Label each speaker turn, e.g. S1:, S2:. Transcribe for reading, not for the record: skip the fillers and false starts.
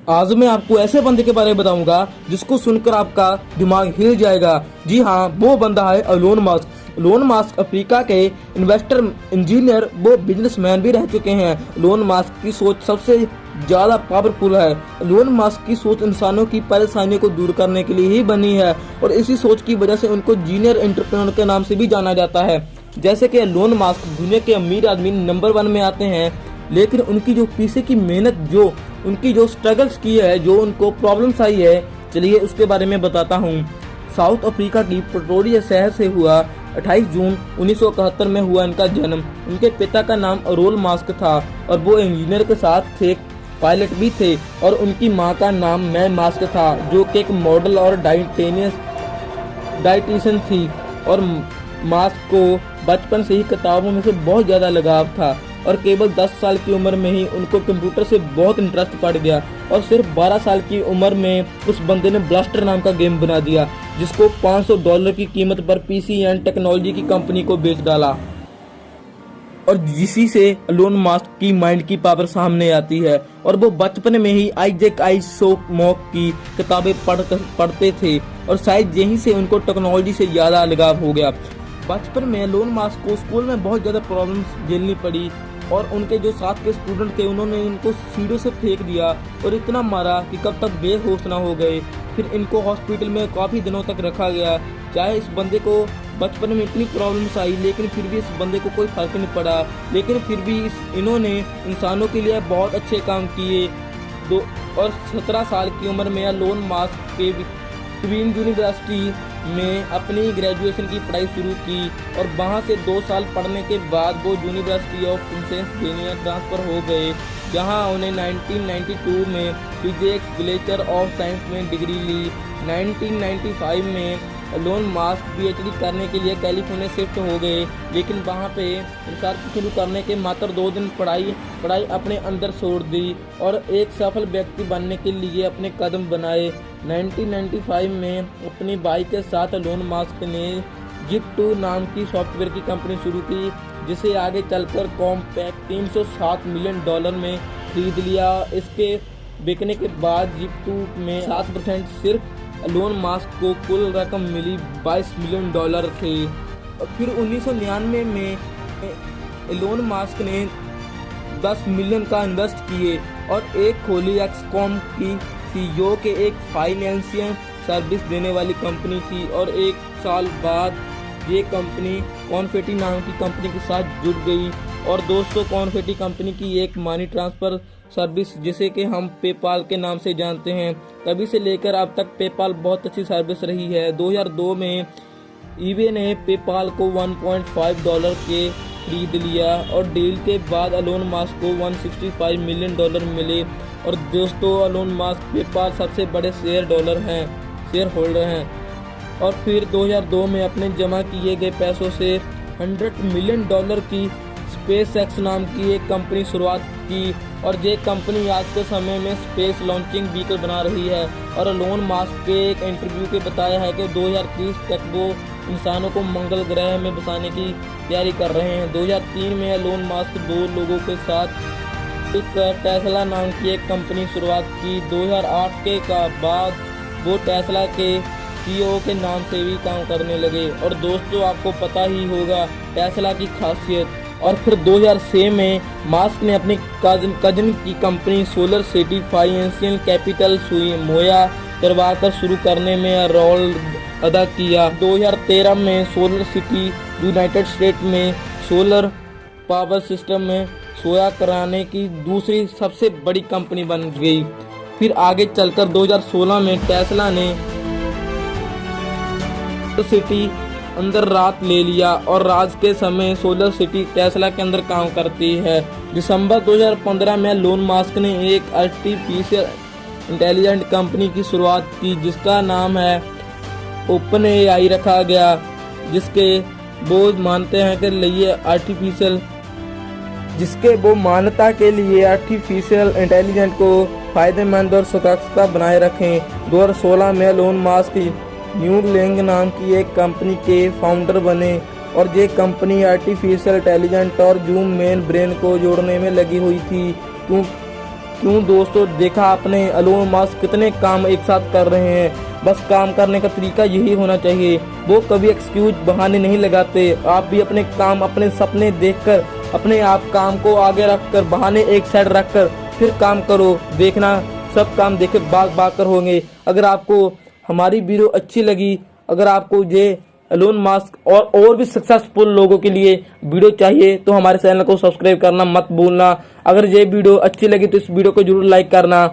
S1: आज मैं आपको ऐसे बंदे के बारे में बताऊंगा जिसको सुनकर आपका दिमाग हिल जाएगा। जी हाँ, वो बंदा है Elon Musk. Elon Musk Africa के इन्वेस्टर, इंजीनियर, वो बिजनेसमैन भी रह चुके हैं। एलोन मस्क की सोच सबसे ज्यादा पावरफुल है। एलोन मस्क की सोच इंसानों की परेशानियों को दूर करने के लिए ही बनी है और इसी सोच की वजह से उनको जीनियर एंटरप्रेन्योर के नाम से भी जाना जाता है। जैसे कि एलोन मस्क दुनिया के अमीर आदमी नंबर 1 में आते हैं, लेकिन उनकी जो पीछे की मेहनत, जो उनकी जो स्ट्रगल्स की है, जो उनको प्रॉब्लम्स आई है, चलिए उसके बारे में बताता हूँ। साउथ अफ्रीका की प्रिटोरिया शहर से हुआ 28 जून 1971 में हुआ इनका जन्म। उनके पिता का नाम एलोन मस्क था और वो इंजीनियर के साथ थे, पायलट भी थे। और उनकी माँ का नाम मै मस्क था, जो कि एक मॉडल और डाइटिशियन थी। और मस्क को बचपन से ही किताबों में से बहुत ज़्यादा लगाव था और केवल 10 साल की उम्र में ही उनको कंप्यूटर से बहुत इंटरेस्ट पड़ गया और सिर्फ 12 साल की उम्र में उस बंदे ने ब्लास्टर नाम का गेम बना दिया, जिसको $500 की कीमत पर पीसी एंड टेक्नोलॉजी की कंपनी को बेच डाला। और इसी से एलोन मस्क की माइंड की पावर सामने आती है और वो बचपन में ही आइजैक आइज़ैक की किताबें पढ़ते थे और शायद यहीं से उनको टेक्नोलॉजी से ज़्यादा लगाव हो गया। बचपन में एलोन मस्क को स्कूल में बहुत ज़्यादा प्रॉब्लम्स झेलनी पड़ी और उनके जो साथ के स्टूडेंट थे उन्होंने इनको सीढ़ियों से फेंक दिया और इतना मारा कि कब तक बेहोश ना हो गए। फिर इनको हॉस्पिटल में काफ़ी दिनों तक रखा गया। चाहे इस बंदे को बचपन में इतनी प्रॉब्लम्स आई, लेकिन फिर भी इस बंदे को कोई फर्क नहीं पड़ा। लेकिन फिर भी इन्होंने इंसानों के लिए बहुत अच्छे काम किए। 17 साल की उम्र में एलोन मस्क के क्वीन यूनिवर्सिटी में अपनी ग्रेजुएशन की पढ़ाई शुरू की और वहां से 2 साल पढ़ने के बाद वो यूनिवर्सिटी ऑफ पेंसिल्वेनिया ट्रांसफ़र हो गए, जहां उन्हें 1992 में फिजिक्स बैचलर ऑफ साइंस में डिग्री ली। 1995 में एलोन मस्क पीएचडी करने के लिए कैलिफोर्निया शिफ्ट हो गए, लेकिन वहां पे रिसर्च शुरू करने के मात्र 2 दिन पढ़ाई अपने अंदर छोड़ दी और एक सफल व्यक्ति बनने के लिए अपने कदम बनाए। 1995 में अपनी भाई के साथ एलोन मस्क ने Zip2 नाम की सॉफ्टवेयर की कंपनी शुरू की, जिसे आगे चलकर कॉम्पैक्ट $307 मिलियन में खरीद लिया। इसके बिकने के बाद Zip2 में 7% सिर्फ एलोन मस्क को कुल रकम मिली $22 मिलियन थे। और फिर 1999 में एलोन मस्क ने 10 मिलियन का इन्वेस्ट किए और एक खोली एक्सकॉम की सीईओ के एक फाइनेंशियल सर्विस देने वाली कंपनी थी। और 1 साल बाद ये कंपनी कॉन्फेटी नाम की कंपनी के साथ जुड़ गई। और दोस्तों, कॉन्फेटी कंपनी की एक मनी ट्रांसफ़र सर्विस, जिसे कि हम पेपाल के नाम से जानते हैं, तभी से लेकर अब तक पेपाल बहुत अच्छी सर्विस रही है। 2002 में ईबे ने पेपाल को $1.5 के खरीद लिया और डील के बाद एलोन मस्क को $165 मिलियन मिले। और दोस्तों, एलोन मस्क पेपाल सबसे बड़े शेयर होल्डर हैं। और फिर 2002 में अपने जमा किए गए पैसों से $100 मिलियन की स्पेसएक्स नाम की एक कंपनी शुरुआत की और ये कंपनी आज के समय में स्पेस लॉन्चिंग व्हीकल बना रही है। और एलोन मस्क के एक इंटरव्यू के बताया है कि 2030 तक वो इंसानों को मंगल ग्रह में बसाने की तैयारी कर रहे हैं। 2003 में एलोन मस्क 2 लोगों के साथ एक टेस्ला नाम की एक कंपनी शुरुआत की। 2008 के बाद वो टेस्ला के सीईओ के नाम से भी काम करने लगे। और दोस्तों, आपको पता ही होगा टेस्ला की खासियत। और फिर 2006 में मस्क ने अपनी कजन की company solar city financial capital मुहैया करवाकर शुरू करने में रोल अदा किया। 2013 में सोलर सिटी यूनाइटेड स्टेट में सोलर पावर सिस्टम में सोया कराने की दूसरी सबसे बड़ी कंपनी बन गई। फिर आगे चलकर 2016 में टेस्ला ने सिटी अंदर रात ले लिया और रात के समय सोलर सिटी टेस्ला के अंदर काम करती है। दिसंबर 2015 में एलोन मस्क ने एक आर्टिफिशियल इंटेलिजेंट कंपनी की शुरुआत की, जिसका नाम है OpenAI रखा गया, जिसके वो मान्यता के लिए आर्टिफिशियल इंटेलिजेंट को फायदेमंद और सुरक्षित बनाए रखें। 2016 में एलोन मस्क न्यूरलिंक नाम की एक कंपनी के फाउंडर बने और ये कंपनी आर्टिफिशियल इंटेलिजेंस और ह्यूमन ब्रेन को जोड़ने में लगी हुई थी, क्यों दोस्तों, देखा आपने एलोन मस्क कितने काम एक साथ कर रहे हैं। बस काम करने का तरीका यही होना चाहिए, वो कभी एक्सक्यूज बहाने नहीं लगाते। आप भी अपने काम, अपने सपने देखकर, अपने आप काम को आगे रखकर, बहाने एक साइड रखकर फिर काम करो। देखना सब काम देखे भाग कर होंगे। अगर आपको हमारी वीडियो अच्छी लगी, अगर आपको ये एलोन मस्क और भी सक्सेसफुल लोगों के लिए वीडियो चाहिए तो हमारे चैनल को सब्सक्राइब करना मत भूलना। अगर ये वीडियो अच्छी लगी तो इस वीडियो को जरूर लाइक करना।